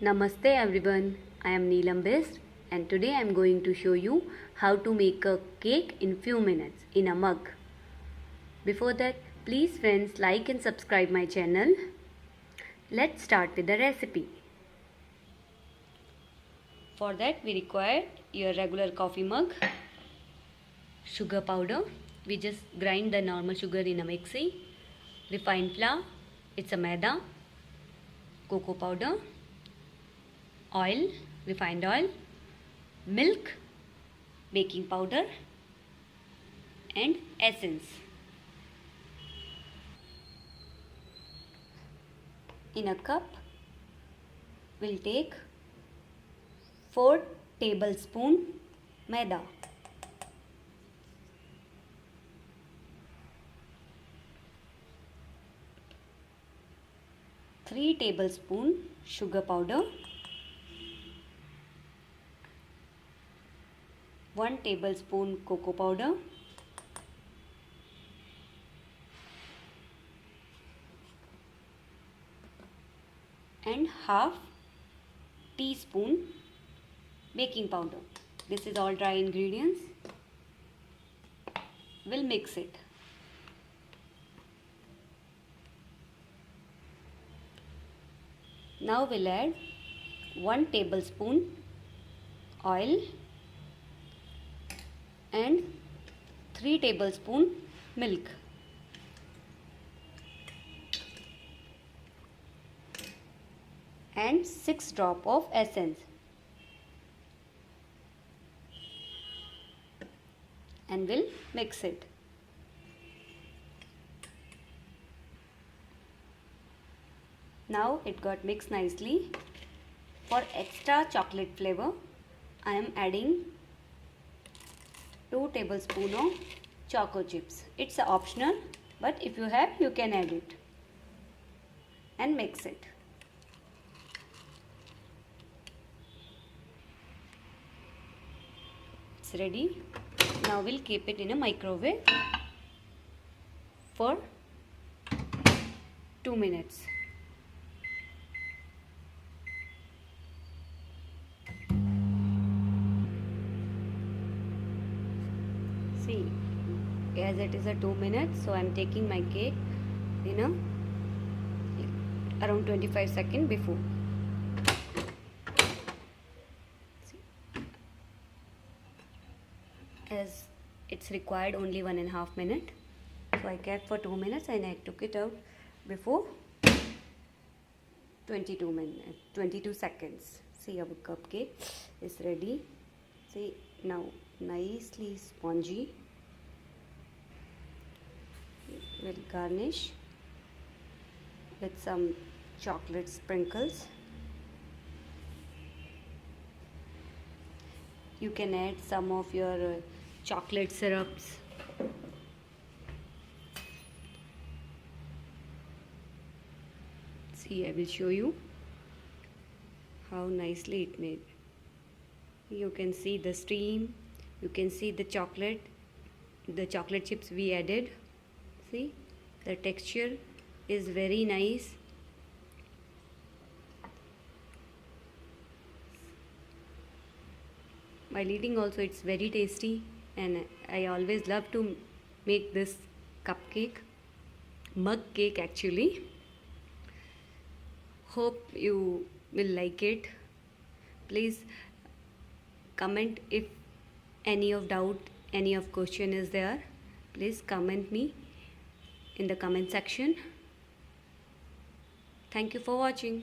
Namaste everyone, I am Neelam Best and today I am going to show you how to make a cake in few minutes in a mug. Before that, please friends like and subscribe my channel. Let's start with the recipe. For that we require your regular coffee mug, sugar powder, we just grind the normal sugar in a mixie, refined flour, it's a Meda, cocoa powder, oil, refined oil, milk, baking powder and essence. In a cup, we'll take 4 tablespoons maida, 3 tablespoons sugar powder, 1 tablespoon cocoa powder, and half teaspoon baking powder. This is all dry ingredients. We'll mix it. Now we'll add 1 tablespoon oil and 3 tablespoon milk. And 6 drops of essence. And we'll mix it. Now it got mixed nicely. For extra chocolate flavor, I am adding 2 tablespoons of Choco chips. It's optional, but if you have, you can add it. And mix it. It's ready. Now we'll keep it in a microwave for 2 minutes. See, as it is a 2 minutes, so I am taking my cake in around 25 seconds before. As it's required only 1.5 minutes, so I kept for 2 minutes and I took it out before 22 seconds. See, our cupcake is ready. See, now nicely spongy. We'll garnish with some chocolate sprinkles. You can add some of your chocolate syrups. See, I will show you how nicely it made. You can see the steam, you can see the chocolate chips we added. See, the texture is very nice. While eating also, it's very tasty, and I always love to make this cupcake, mug cake actually. Hope you will like it. Please comment if any of doubt, any of question is there. Please comment me in the comment section. Thank you for watching.